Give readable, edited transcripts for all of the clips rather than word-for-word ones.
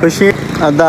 खुशी अदा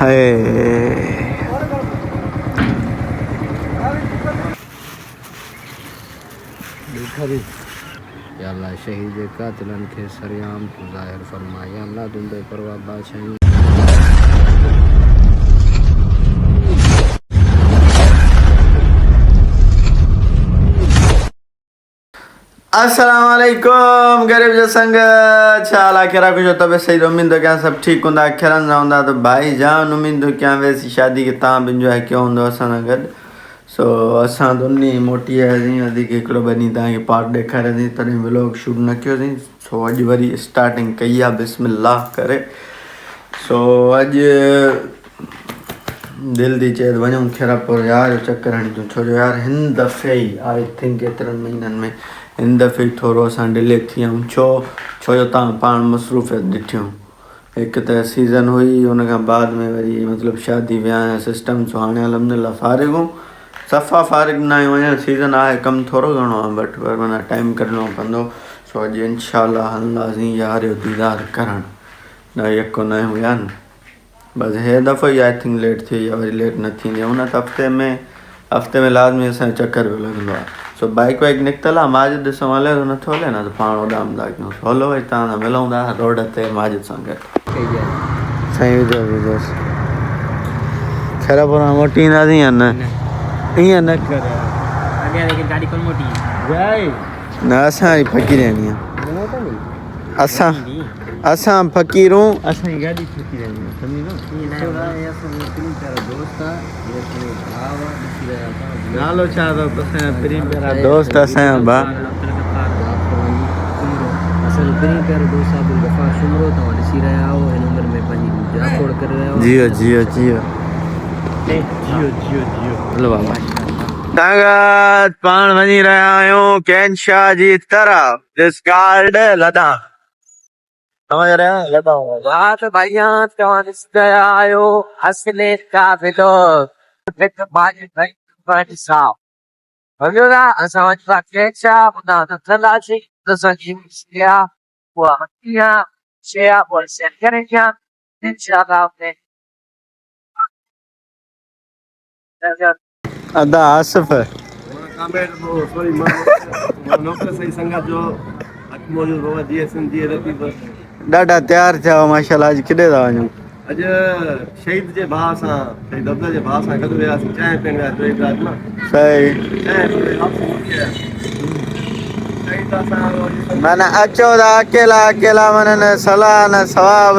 है या अल्लाह शहीद कातिलन के सरियाम तू ज़ाहिर फरमा या अल्लाह तुम बेपरवाह बादशाही अस्सलाम वालेकुम गरीब जो संगत छाला केरा कुछ तबे सही उम्मीद तो क्या सब ठीक होंदा खरन रहंदा तो भाई जान उम्मीद तो क्या वैसी शादी के ता बिन जो है क्यों होंदो असा गड सो असा दोनी मोटी है जी अदी के एकड़ो बनी ता के पार्ट देखारे दी तने व्लॉग शूट न कियो जी सो अज वरी स्टार्टिंग कई बिस्मिल्लाह करे सो अज दिल दी चेत वञूं खेरापुर यार चक्कर हणी छो जो यार हिन दफ़े ही आई थिंक केतिरनि महीननि में हिन दफ़े थोरो असां डिले थी वियूं छो जो तव्हां पाण मसरूफ़ियत ॾिठियूं हिकु त सीज़न हुई हुन खां बाद में वरी मतिलबु शादी वियांह सिस्टम सो हाणे अलहमदिल्ला फ़ारिग हूं सफ़ा फ़ारिग न आहियूं अञा सीज़न आहे कमु थोरो घणो आहे बट पर माना टाइम कढणो पवंदो सो अॼु इंशाअल्लाह हलंदासीं यार जो दीदार करणु न यको न आहियूं यार बस हे दफ़ो ही आई थिंक लेट थी या वरी लेट न थींदी हुन हफ़्ते में लाज़मी असांजो चक्कर बि लॻंदो आहे सो बाइक वाइक निकितल आहे माजिद ॾिसूं हले तो नथो हले न त पाण उॾाम था कयूं हलो वरी तव्हां सां मिलूं था रोड ते माजिद सां गॾु साईं विझोसि खेरापुर मोटी ईंदासीं या न ईअं न कर लेकिन गाड़ी कौन मोटी है न असांजी फ़क़ीर रहंदी आहे असां फ़क़ीरूं असांजी गाॾी फ़क़ीर रहंदी आहे नालो छा अथव असांजा प्रेम प्यारा दोस्त असांजा भाउ असांजो प्रेम प्यारो दोस्त अब्दुल गफ़ार शुमरो तव्हां ॾिसी रहिया आहियो हिन उमिरि में पंहिंजी रिकॉर्ड करे रहिया आहियो जियो जियो जियो जियो जियो जियो हलो बाबा संगत पाण वञी रहिया आहियूं कैनशाह जी तरफ़ दिस गार्ड लद्दाख समझ रहे हैं लद्दाख बात भैया तव्हां ॾिसी रहिया आहियो असले काफ़िलो विद माजिद भाई पार्टी साहब भॻियोला असां वटि था कैनशाह हुतां नथंदासीं असांजी सिया उहा मटिया शया और सेट करेंगे इंशाअल्लाह आपने अदा आसिफ कामेर सॉरी मां नौकर सही संगत जो मौजूद बाबा जी सिंधी रती ॾाढा तयारु थिया माशाल्लाह अॼु किथे था वञूं अॼु शहीद जे भाउ सां शहीद अब्दुल जे भाउ सां गॾु वियासीं चांहि पीअण वियासीं राति न सही माना अचो था अकेला अकेला माना न सलाह न सवाब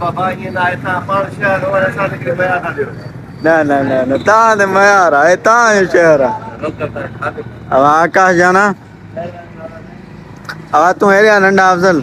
बाबा ईअं न आहे तव्हां पाण शहर हो असां निकिरी विया था ॾियो न न न न तव्हां ते मयार आहे तव्हांजो शहर आहे अब आकाश जाना अब तूं हेरिया नंढा अफ़ज़ल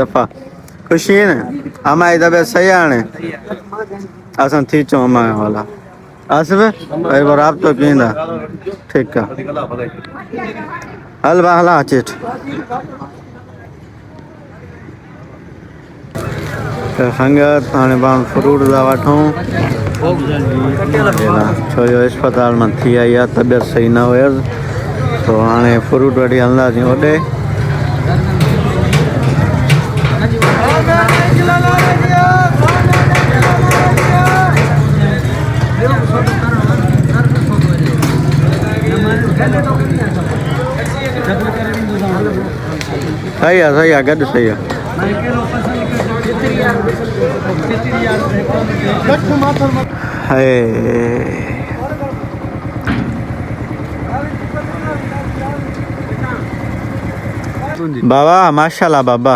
दफ़ा ख़ुशी है न हमारी तबियत सही है ने असां थी चूं अमा वाला आसिफ वरी पोइ राब्तो कईंदा ठीकु आहे हल भाउ हलां अचे त संगत हाणे पाण फ्रूट था वठूं छो जो अस्पताल मां थी आई आहे तबियत सही न हुयसि तो हाणे फ्रूट वठी हलंदासीं होॾे सही आहे गॾु सही आहे बाबा माशाल्लाह बाबा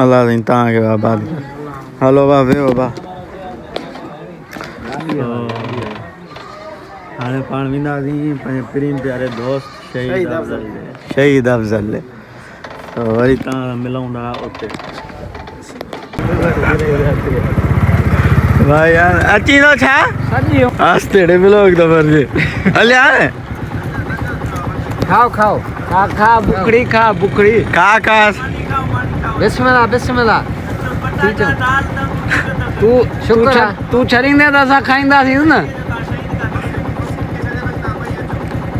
अल्लाह साईं तव्हांखे आबाद हलो बाबा वियो बाबा हाणे पाण वेंदासीं पंहिंजे प्रेम प्यारे दोस्त शहीद अफ़ज़ल त वरी तव्हां मिलूं था उते भाई यार अची थो छा आस्ते ब्लॉग तो भरजे हले हाणे खाओ खाओ खा खा बुखड़ी खा बुखड़ी खा बिस्मिल्लाह बिस्मिल्लाह तू शुक्र तू छरींदे त असां खाईंदासीं न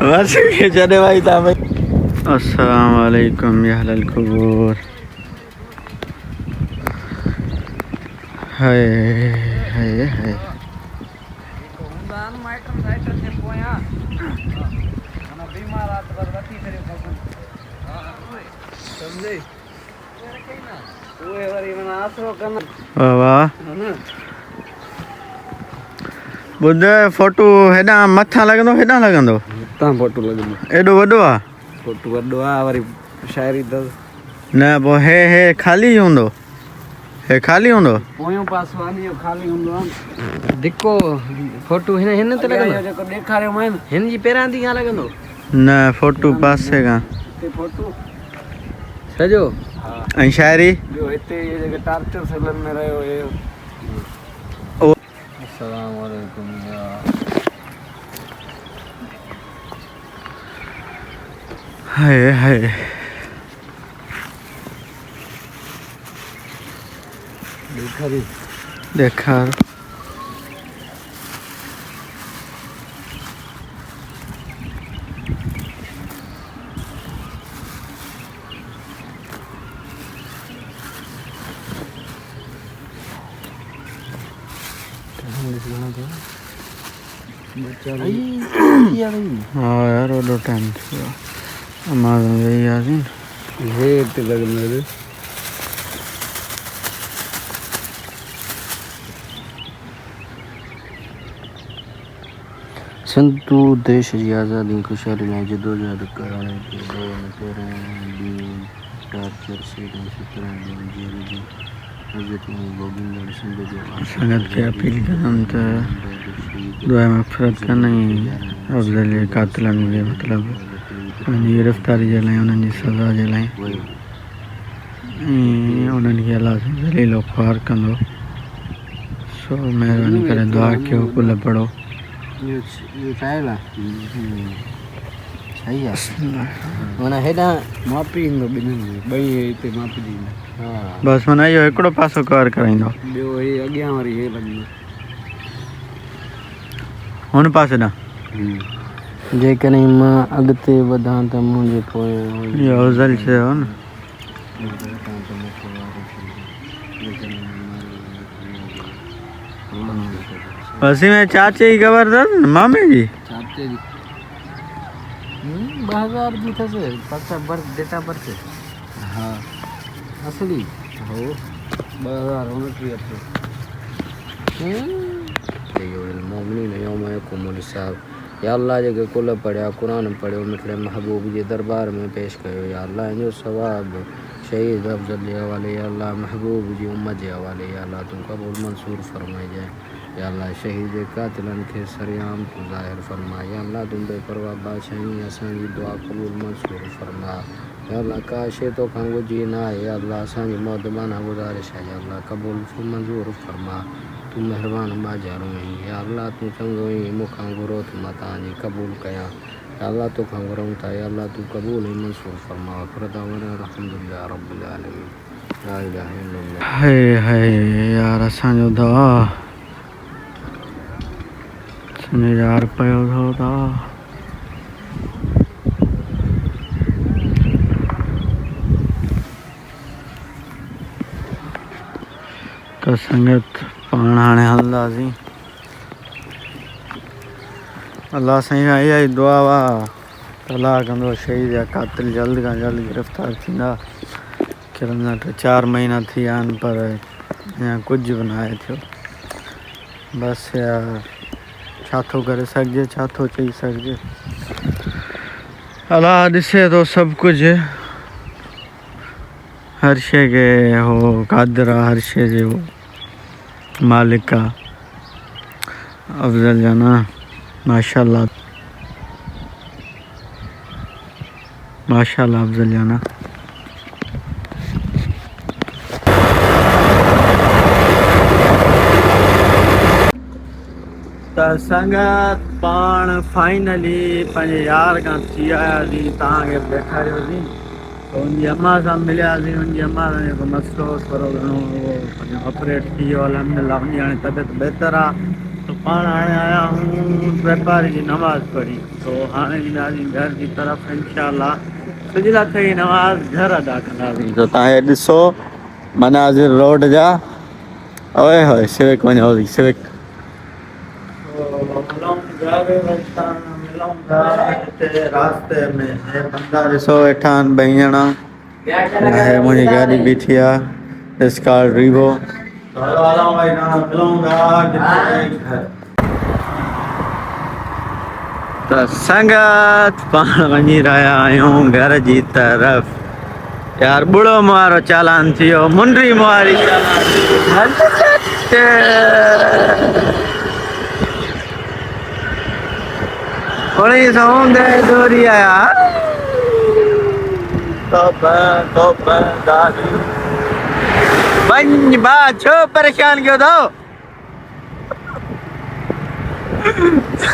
बस ये चले भाई था भाई। अस्सलाम वालेकुम या अहलल कुबूर। हाय हाय हाय वाह वाह ॿुध फोटू हेॾां मथां लॻंदो हेॾां लॻंदो हितां फोटो लॻंदो एॾो वॾो आहे फोटो वॾो आहे वरी शाइरी अथसि न पोइ हे ख़ाली हूंदो हे ख़ाली हूंदो पोयों पासो आहे इहो ख़ाली हूंदो आहे धिको फोटो हिन ते लॻंदो जेको ॾेखारियो मां हिन जी पहिरां थी खां लॻंदो न फोटू पासे खां हिते फोटो सॼो ऐं शाइरी ॿियो हिते इहे जेके टार्चर सेलन में रहियो हे ओ अस्सलाम वालेकुम हाय हाय देखा हाँ यार वो टाइम हमारा यही आदमी हे ते लगन संतू देश जी आज़ादी खुशहाली लाइ जदोजहद करण के दौर में तेरहं टार्चर से संगत के अपील कदम तो दुआ मग़फ़िरत करनी अफ़ज़ल कातिलन जे मतलब उनकी गिरफ़्तारी जे लाइ उन्हनि जी सज़ा जे लाइ उन्हनि खे अलाह सां ज़लील ख़्वार कंदो सो महिरबानी करे दुआ कयो कुल पढ़ो ये चाहेला सही है माना हेडा मापी इंदो बिन्हिनि में ॿई हिते मापी ॾींदा हा बस माना इहो हिकिड़ो पासो कवर कराईंदो ॿियो हे अॻियां वरी हे लॻंदो हुन पासे ॾांहुं जेकॾहिं मां अॻिते वधां त मुंहिंजे पोयां इहो अफ़ज़ल चयो न बसी में चाचे जी ख़बर अथसि न मामे जी चाचे जी 2000 जी अथसि पर्चा बर्थ डेट ऑफ बर्थ हा असली हो 2029 मोमिनीन यौम यक़ूमुल हिसाब या अल्लाह जेके कुल पढ़िया क़ुरान पढ़ियो मिठड़े महबूब जे दरबार में पेश कयो या अल्लाह जो सवाब शहीद अफ़ज़ल जे हवाले या अल्लाह महबूब जी उम्मत जे हवाले या अल्लाह तूं क़बूल मंसूर फरमाइजांइ या अल्लाह शहीद कातिलन खे सरियाम तूं ज़ाहिर फरमा या अल्लाह तूं बेपरवाह बादशाही असांजी दुआ क़बूल मंसूर फरमा या अल्लाह का शइ तोखां घुरिजी न आहे या अल्लाह असांजी मुअदबाना गुज़ारिश आहे या अल्लाह क़बूल मंज़ूर फरमा तूं महिरबान बाजारो आहीं या अल्लाह तूं चङो ई मूंखां घुरो त मां तव्हांजी क़बूल कयां या अल्लाह तोखां घुरूं था या अल्लाह तूं क़बूल ऐं मंसूर फरमा खुदा अल्हम्दुलिल्लाह रब्बिल आलमीन ला इलाहा इल्लल्लाह हाय हाय यार असांजो दवा असांजो यार पियो अथव दवा त संगत पाण हाणे हलंदासीं अल्लाह साईं खां इहा ई दुआ आहे त अल्लाह कंदो शहीद या कातिल जल्द खां जल्द गिरफ़्तार थींदा किरंदा 4 महीना थी विया आहिनि पर अञा कुझु बि न आहे थियो बसि यार छा थो करे सघिजे छा थो चई सघिजे अल्लाह ॾिसे थो सभु कुझु हर शइ खे हो क़ादिर आहे हर शइ जो मालिक आहे अफ़ज़ल जाना माशाअल्लाह माशाअल्लाह अफ़ज़ल जाना त संगत पाण फाइनली पंहिंजे यार खां थी आयासीं तव्हांखे ॾेखारियोसीं तो उनकी अम्मा सां मिलियासीं। उनजी अम्मा सां जेको मसइलो थोरो घणो उहो ऑपरेट थी वियो अल्हम्दुलिल्लाह। उनजी हाणे तबियत बहितर आहे। तो पाण हाणे आया हूँ वापारी जी नमाज़ पढ़ी। तो हाणे ईंदासीं घर की तरफ़ इंशाअल्लाह। सुजला थी नमाज़ घर अदा कंदासीं। तो तव्हां हे ॾिसो मनाज़िर रोड जा। ओए होए सिविक वञो थी सिविक। रास्ते में हे बंदा ॾिसो वेठा आहिनि 2 ॼणा। हे मुंहिंजी गाॾी बीठी आहे स्कार रीवो। त संगत पाण वञी रहिया आहियूं घर जी तरफ़। यार बुढ़ो मुहारो चालान थी वियो मुंडी मुहारी चालान थोड़ी सौंदे दूरी आया तो दादी बंज बा छो परेशान क्यों दो।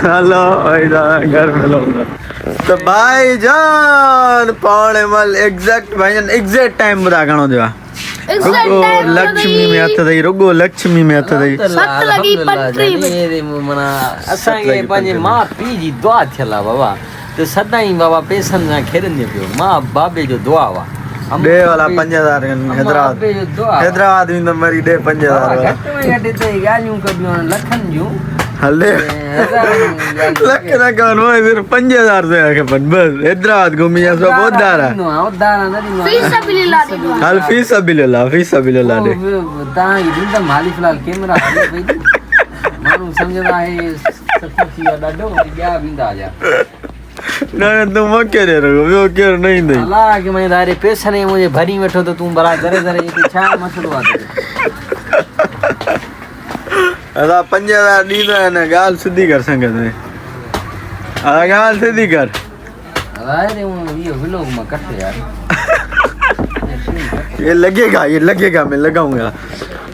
हेलो घर में लोग तो भाईजान पौने मल एग्जैक्ट भाईजान एग्जैक्ट टाइम बुधा घणो दियो रुगो लक्ष्मी में हथ दई रुगो लक्ष्मी में हथ दई 7 लगी पटरी में मना असांखे पंहिंजे मां पीउ जी दुआ थियल आहे बाबा। त सदाईं बाबा पैसनि सां खेॾंदे पियो मां बाबे जो दुआ हुआ डे वाला 5000 हैदराबाद में मरी डे 5000 घटि में घटि हिते ॻाल्हियूं कबियूं लखनि जूं हले लख ना कौन वो सिर्फ 5000 से आके बस हैदराबाद घूमी जा सब उधार हाल फीस बिल्ला दे तां दींदा माली फिलहाल कैमरा हले पई माण्हू सम्झंदा आहे सत थी विया ॾाढो ॿिया बींदा जा ना तू मके रे रो केर नहीं दई अल्लाह के मैं दारे पैसा नहीं मुझे भरी बैठो तो तू बड़ा जरे जरे ये छा मसलो आहे अदा 5000 दीदा है ना गाल सीधी कर संगत में गाल सीधी कर अरे ये व्लॉग में कट यार ये लगेगा मैं लगाऊंगा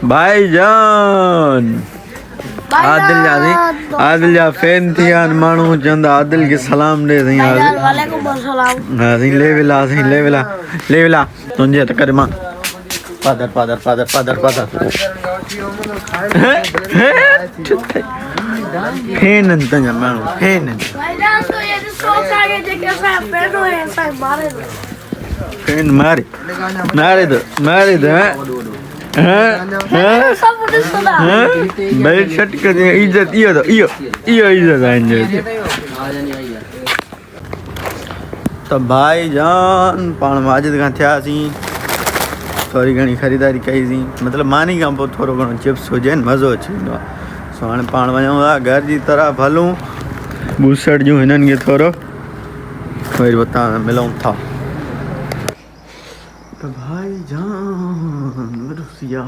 भाईजान आदिल जा फैन थी आन मानू चंद आदिल के सलाम दे सही आदिल वालेकुम अस्सलाम हां सही ले विला तुंजे टकर मां पादर फैन तंजा मानू फैन भाईजान तो ये सोच आगे जे सा पेड़ो है सा मारे फैन मारे दो बेल्ट शर्ट कर इज्जत इयो इज्जत आइन तो भाईजान पाण माजिद का थियासी थोड़ी घणी खरीदारी कईसीं मतलब मानी खां पोइ थोरो घणो चिप्स हुजनि मज़ो अची वेंदो आहे। सो हाणे पाण वञूं था घर जी तरफ़ हलूं बूसट जूं हिननि खे थोरो वरी हुतां मिलूं था। तो भाईजान रुसिया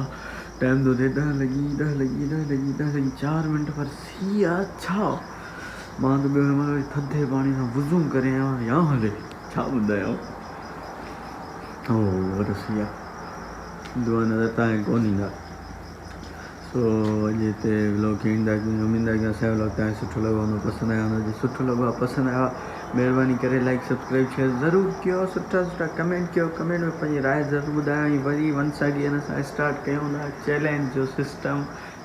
टाइम तो दे 10 लगी 4 मिनट पर सी अच्छा मां तो ॿियो थधे पाणी सां वुज़ू करे या हले छा ॿुधायांव ओ रुसिया दुआ नज़र तव्हांखे कोन ईंदा। सो अॼु हिते व्लॉग ईंदा उम्मीद आहे कि असांजो व्लॉग तव्हांखे सुठो लॻो हूंदो पसंदि आयो हूंदो। जे सुठो लॻो आहे पसंदि आयो आहे महिरबानी करे लाइक सब्सक्राइब शेयर ज़रूरु कयो सुठा कमेंट कयो कमेंट में पंहिंजी राय ज़रूरु ॿुधायो ऐं वरी वंस अगेन असां स्टार्ट कयूं था चैलेंज जो सिस्टम।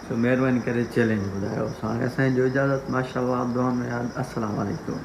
सो महिरबानी करे चैलेंज ॿुधायो। सो हाणे असांजी जो इजाज़त माशाअल्लाह दुआ में यादि अस्सलाम वालेकुम।